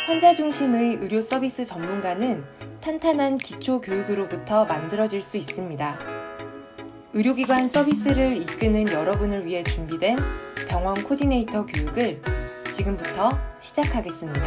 환자 중심의 의료 서비스 전문가는 탄탄한 기초 교육으로부터 만들어질 수 있습니다. 의료기관 서비스를 이끄는 여러분을 위해 준비된 병원 코디네이터 교육을 지금부터 시작하겠습니다.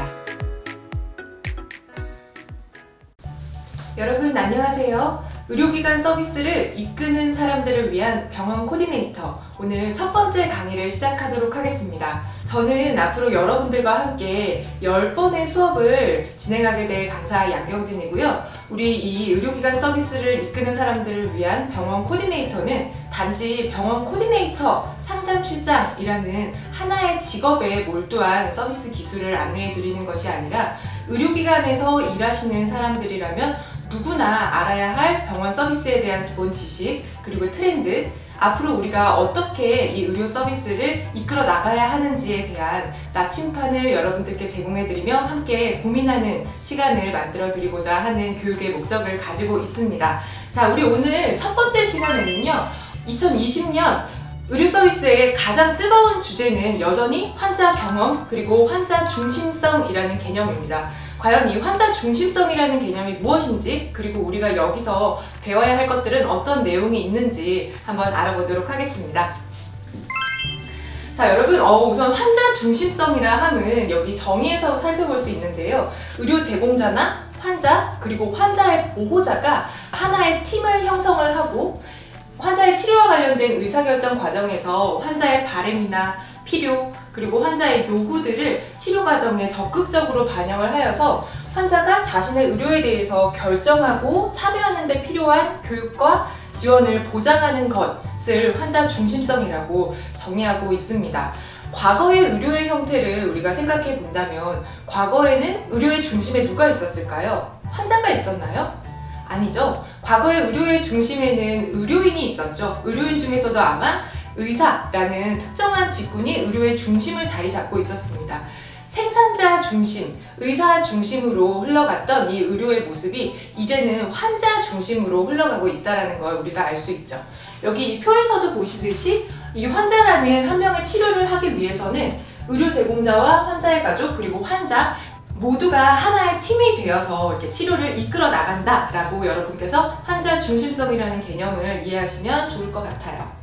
여러분 안녕하세요. 의료기관 서비스를 이끄는 사람들을 위한 병원 코디네이터, 오늘 첫 번째 강의를 시작하도록 하겠습니다. 저는 앞으로 여러분들과 함께 10번의 수업을 진행하게 될 강사 양경진이고요. 우리 이 의료기관 서비스를 이끄는 사람들을 위한 병원 코디네이터는 단지 병원 코디네이터 상담실장이라는 하나의 직업에 몰두한 서비스 기술을 안내해 드리는 것이 아니라 의료기관에서 일하시는 사람들이라면 누구나 알아야 할 병원 서비스에 대한 기본 지식, 그리고 트렌드, 앞으로 우리가 어떻게 이 의료 서비스를 이끌어 나가야 하는지에 대한 나침판을 여러분들께 제공해드리며 함께 고민하는 시간을 만들어드리고자 하는 교육의 목적을 가지고 있습니다. 자, 우리 오늘 첫 번째 시간에는요, 2020년 의료 서비스의 가장 뜨거운 주제는 여전히 환자 경험 그리고 환자 중심성이라는 개념입니다. 과연 이 환자 중심성이라는 개념이 무엇인지, 그리고 우리가 여기서 배워야 할 것들은 어떤 내용이 있는지 한번 알아보도록 하겠습니다. 자, 여러분, 우선 환자 중심성이라 함은 여기 정의에서 살펴볼 수 있는데요. 의료 제공자나 환자, 그리고 환자의 보호자가 하나의 팀을 형성을 하고 환자의 치료와 관련된 의사결정 과정에서 환자의 바램이나 필요, 그리고 환자의 요구들을 치료 과정에 적극적으로 반영을 하여서 환자가 자신의 의료에 대해서 결정하고 참여하는 데 필요한 교육과 지원을 보장하는 것을 환자 중심성이라고 정의하고 있습니다. 과거의 의료의 형태를 우리가 생각해 본다면 과거에는 의료의 중심에 누가 있었을까요? 환자가 있었나요? 아니죠. 과거의 의료의 중심에는 의료인이 있었죠. 의료인 중에서도 아마 의사라는 특정한 직군이 의료의 중심을 자리 잡고 있었습니다. 생산자 중심, 의사 중심으로 흘러갔던 이 의료의 모습이 이제는 환자 중심으로 흘러가고 있다는 걸 우리가 알 수 있죠. 여기 이 표에서도 보시듯이 이 환자라는 한 명의 치료를 하기 위해서는 의료 제공자와 환자의 가족, 그리고 환자 모두가 하나의 팀이 되어서 이렇게 치료를 이끌어 나간다라고 여러분께서 환자 중심성이라는 개념을 이해하시면 좋을 것 같아요.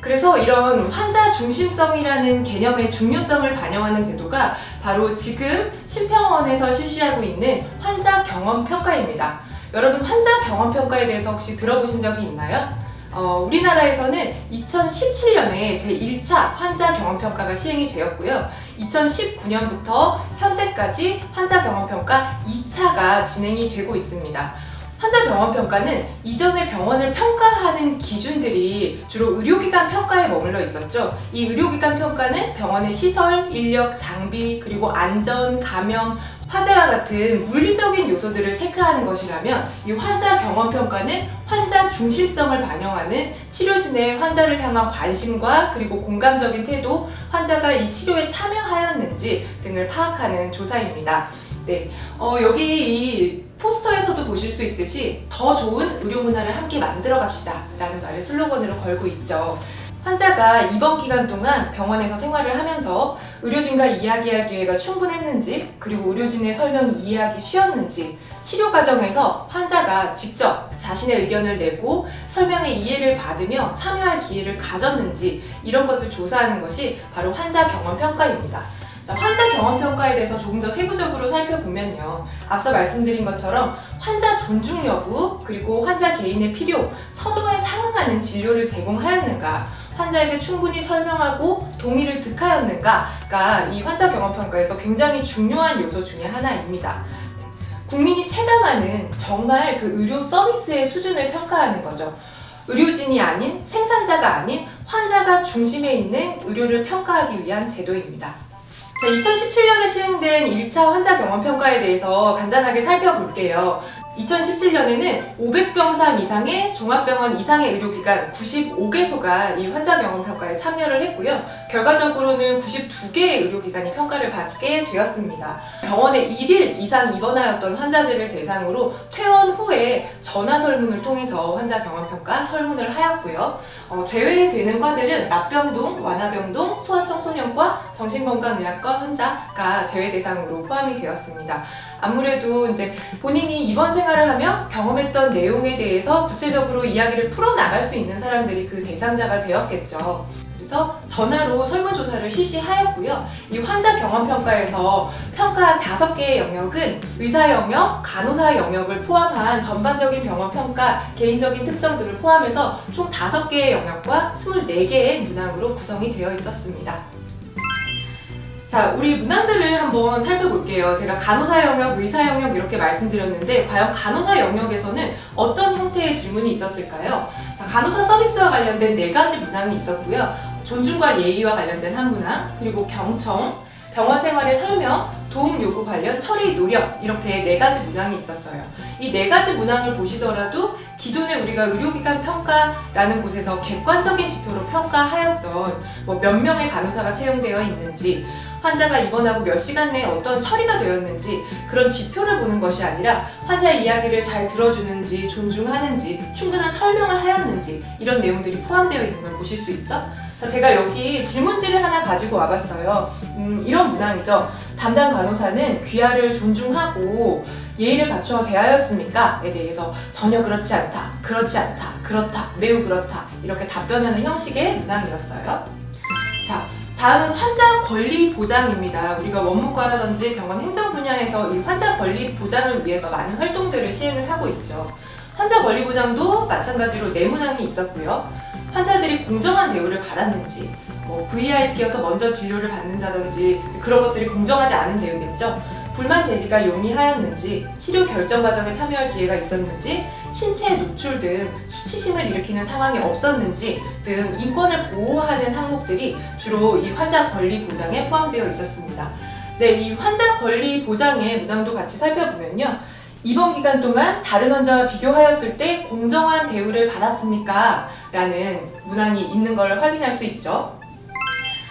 그래서 이런 환자 중심성이라는 개념의 중요성을 반영하는 제도가 바로 지금 심평원에서 실시하고 있는 환자 경험 평가입니다. 여러분, 환자 경험 평가에 대해서 혹시 들어보신 적이 있나요? 우리나라에서는 2017년에 제1차 환자 경험평가가 시행이 되었고요. 2019년부터 현재까지 환자 경험평가 2차가 진행이 되고 있습니다. 환자 경험평가는 이전에 병원을 평가하는 기준들이 주로 의료기관 평가에 머물러 있었죠. 이 의료기관 평가는 병원의 시설, 인력, 장비, 그리고 안전, 감염, 화재와 같은 물리적인 요소들을 체크하는 것이라면 이 환자 경험평가는 환자 중심성을 반영하는 치료진의 환자를 향한 관심과 그리고 공감적인 태도, 환자가 이 치료에 참여하였는지 등을 파악하는 조사입니다. 네, 여기 이 포스터에서도 보실 수 있듯이 더 좋은 의료 문화를 함께 만들어 갑시다 라는 말을 슬로건으로 걸고 있죠. 환자가 입원 기간 동안 병원에서 생활을 하면서 의료진과 이야기할 기회가 충분했는지, 그리고 의료진의 설명이 이해하기 쉬웠는지, 치료 과정에서 환자가 직접 자신의 의견을 내고 설명의 이해를 받으며 참여할 기회를 가졌는지, 이런 것을 조사하는 것이 바로 환자 경험 평가입니다. 환자 경험 평가에 대해서 조금 더 세부적으로 살펴보면요, 앞서 말씀드린 것처럼 환자 존중 여부, 그리고 환자 개인의 필요, 선호에 상응하는 진료를 제공하였는가, 환자에게 충분히 설명하고 동의를 득하였는가가 이 환자 경험 평가에서 굉장히 중요한 요소 중에 하나입니다. 국민이 체감하는 정말 그 의료 서비스의 수준을 평가하는 거죠. 의료진이 아닌, 생산자가 아닌 환자가 중심에 있는 의료를 평가하기 위한 제도입니다. 2017년에 시행된 1차 환자 경험 평가에 대해서 간단하게 살펴볼게요. 2017년에는 500병상 이상의 종합병원 이상의 의료기관 95개소가 이 환자 경험 평가에 참여를 했고요. 결과적으로는 92개의 의료기관이 평가를 받게 되었습니다. 병원에 1일 이상 입원하였던 환자들을 대상으로 퇴원 후에 전화 설문을 통해서 환자 경험평가 설문을 하였고요. 제외되는 과들은 납병동, 완화병동, 소아청소년과, 정신건강의학과 환자가 제외 대상으로 포함이 되었습니다. 아무래도 이제 본인이 입원 생활을 하며 경험했던 내용에 대해서 구체적으로 이야기를 풀어나갈 수 있는 사람들이 그 대상자가 되었겠죠. 그래서 전화로 설문조사를 실시하였고요. 이 환자 경험평가에서 평가한 5개의 영역은 의사 영역, 간호사 영역을 포함한 전반적인 병원평가, 개인적인 특성 등을 포함해서 총 5개의 영역과 24개의 문항으로 구성이 되어 있었습니다. 자, 우리 문항들을 한번 살펴볼게요. 제가 간호사 영역, 의사 영역 이렇게 말씀드렸는데 과연 간호사 영역에서는 어떤 형태의 질문이 있었을까요? 자, 간호사 서비스와 관련된 4가지 문항이 있었고요. 존중과 예의와 관련된 한 문항, 그리고 경청, 병원 생활의 설명, 도움 요구 관련 처리 노력, 이렇게 4가지 문항이 있었어요. 이 4가지 문항을 보시더라도 기존에 우리가 의료기관 평가라는 곳에서 객관적인 지표로 평가하였던 몇 명의 간호사가 채용되어 있는지, 환자가 입원하고 몇 시간 내에 어떤 처리가 되었는지 그런 지표를 보는 것이 아니라 환자의 이야기를 잘 들어주는지, 존중하는지, 충분한 설명을 하였는지 이런 내용들이 포함되어 있는 걸 보실 수 있죠. 자, 제가 여기 질문지를 하나 가지고 와봤어요. 이런 문항이죠. 담당 간호사는 귀하를 존중하고 예의를 갖추어 대하였습니까? 에 대해서 전혀 그렇지 않다, 그렇지 않다, 그렇다, 매우 그렇다 이렇게 답변하는 형식의 문항이었어요. 자, 다음은 환자 권리 보장입니다. 우리가 원무과라든지 병원 행정 분야에서 이 환자 권리 보장을 위해서 많은 활동들을 시행을 하고 있죠. 환자 권리 보장도 마찬가지로 4문항이 있었고요. 환자들이 공정한 대우를 받았는지, VIP여서 먼저 진료를 받는다든지 그런 것들이 공정하지 않은 대우겠죠. 불만 제기가 용이하였는지, 치료 결정 과정에 참여할 기회가 있었는지, 신체 노출 등 수치심을 일으키는 상황이 없었는지 등 인권을 보호하는 항목들이 주로 이 환자 권리 보장에 포함되어 있었습니다. 네, 이 환자 권리 보장의 문항도 같이 살펴보면요. 입원 기간 동안 다른 환자와 비교하였을 때 공정한 대우를 받았습니까? 라는 문항이 있는 걸 확인할 수 있죠.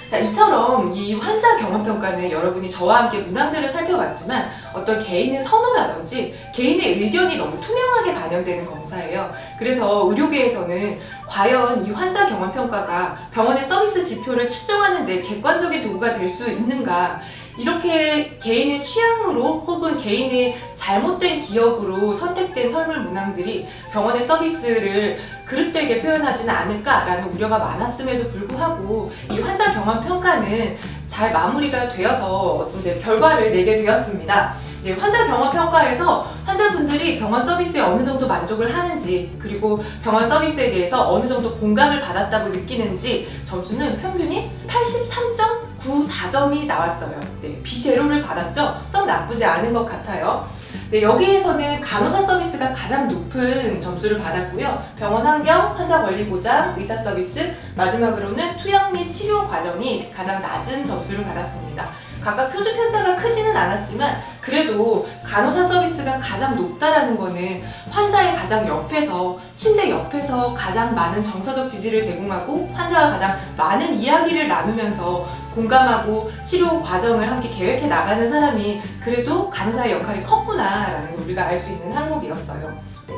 자, 이처럼 이 환자 경험평가는 여러분이 저와 함께 문항들을 살펴봤지만 어떤 개인의 선호라든지 개인의 의견이 너무 투명하게 반영되는 검사예요. 그래서 의료계에서는 과연 이 환자 경험평가가 병원의 서비스 지표를 측정하는 데 객관적인 도구가 될 수 있는가, 이렇게 개인의 취향으로 혹은 개인의 잘못된 기억으로 선택된 설문 문항들이 병원의 서비스를 그릇되게 표현하지는 않을까라는 우려가 많았음에도 불구하고 이 환자 경험 평가는 잘 마무리가 되어서 이제 결과를 내게 되었습니다. 네, 환자 경험 평가에서 환자분들이 병원 서비스에 어느 정도 만족을 하는지, 그리고 병원 서비스에 대해서 어느 정도 공감을 받았다고 느끼는지 점수는 평균이 83.94점이 나왔어요. 네, B제로를 받았죠? 썩 나쁘지 않은 것 같아요. 네, 여기에서는 간호사 서비스가 가장 높은 점수를 받았고요. 병원 환경, 환자 권리 보장, 의사 서비스, 마지막으로는 투약 및 치료 과정이 가장 낮은 점수를 받았습니다. 각각 표준 편차가 크지는 않았지만 그래도 간호사 서비스가 가장 높다라는 거는 환자의 가장 옆에서, 침대 옆에서 가장 많은 정서적 지지를 제공하고 환자와 가장 많은 이야기를 나누면서 공감하고 치료 과정을 함께 계획해 나가는 사람이 그래도 간호사의 역할이 컸구나라는 걸 우리가 알 수 있는 항목이었어요. 네.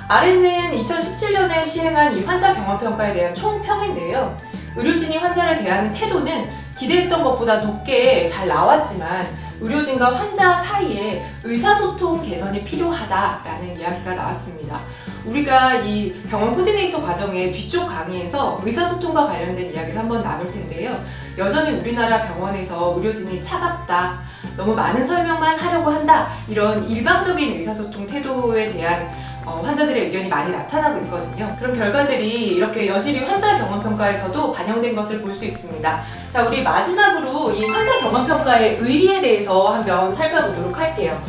아래는 2017년에 시행한 이 환자 경험평가에 대한 총평인데요. 의료진이 환자를 대하는 태도는 기대했던 것보다 높게 잘 나왔지만 의료진과 환자 사이에 의사소통 개선이 필요하다라는 이야기가 나왔습니다. 우리가 이 병원 코디네이터 과정의 뒤쪽 강의에서 의사소통과 관련된 이야기를 한번 나눌 텐데요. 여전히 우리나라 병원에서 의료진이 차갑다, 너무 많은 설명만 하려고 한다, 이런 일방적인 의사소통 태도에 대한 환자들의 의견이 많이 나타나고 있거든요. 그런 결과들이 이렇게 여실히 환자 경험평가에서도 반영된 것을 볼 수 있습니다. 자, 우리 마지막으로 이 환자 경험평가의 의리에 대해서 한번 살펴보도록 할게요.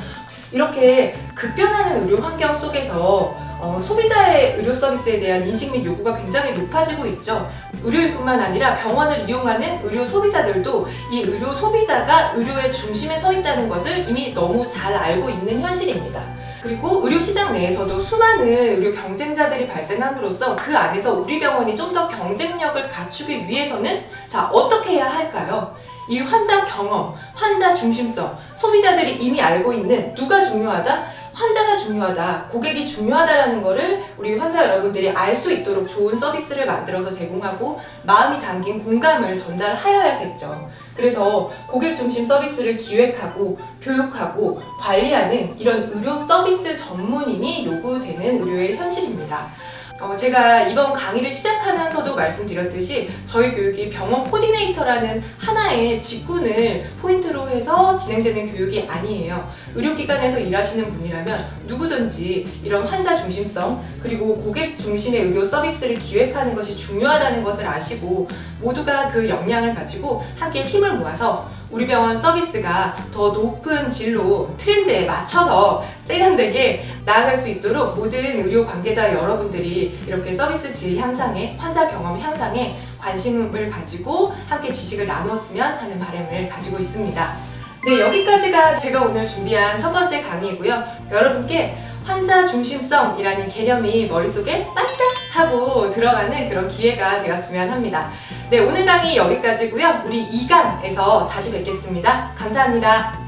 이렇게 급변하는 의료 환경 속에서 소비자의 의료 서비스에 대한 인식 및 요구가 굉장히 높아지고 있죠. 의료인뿐만 아니라 병원을 이용하는 의료 소비자들도 이 의료 소비자가 의료의 중심에 서 있다는 것을 이미 너무 잘 알고 있는 현실입니다. 그리고 의료 시장 내에서도 수많은 의료 경쟁자들이 발생함으로써 그 안에서 우리 병원이 좀 더 경쟁력을 갖추기 위해서는 자, 어떻게 해야 할까요? 이 환자 경험, 환자 중심성, 소비자들이 이미 알고 있는 누가 중요하다? 환자가 중요하다, 고객이 중요하다라는 거를 우리 환자 여러분들이 알 수 있도록 좋은 서비스를 만들어서 제공하고 마음이 담긴 공감을 전달하여야겠죠. 그래서 고객 중심 서비스를 기획하고 교육하고 관리하는 이런 의료 서비스 전문인이 요구되는 의료의 현실입니다. 제가 이번 강의를 시작하면서도 말씀드렸듯이 저희 교육이 병원 코디네이터라는 하나의 직군을 포인트로 해서 진행되는 교육이 아니에요. 의료기관에서 일하시는 분이라면 누구든지 이런 환자 중심성 그리고 고객 중심의 의료 서비스를 기획하는 것이 중요하다는 것을 아시고 모두가 그 역량을 가지고 함께 힘을 모아서 우리 병원 서비스가 더 높은 진로, 트렌드에 맞춰서 세련되게 나아갈 수 있도록 모든 의료 관계자 여러분들이 이렇게 서비스 질 향상에, 환자 경험 향상에 관심을 가지고 함께 지식을 나누었으면 하는 바람을 가지고 있습니다. 네, 여기까지가 제가 오늘 준비한 첫 번째 강의이고요. 여러분께 환자 중심성이라는 개념이 머릿속에 반짝하고 들어가는 그런 기회가 되었으면 합니다. 네, 오늘 강의 여기까지고요. 우리 2강에서 다시 뵙겠습니다. 감사합니다.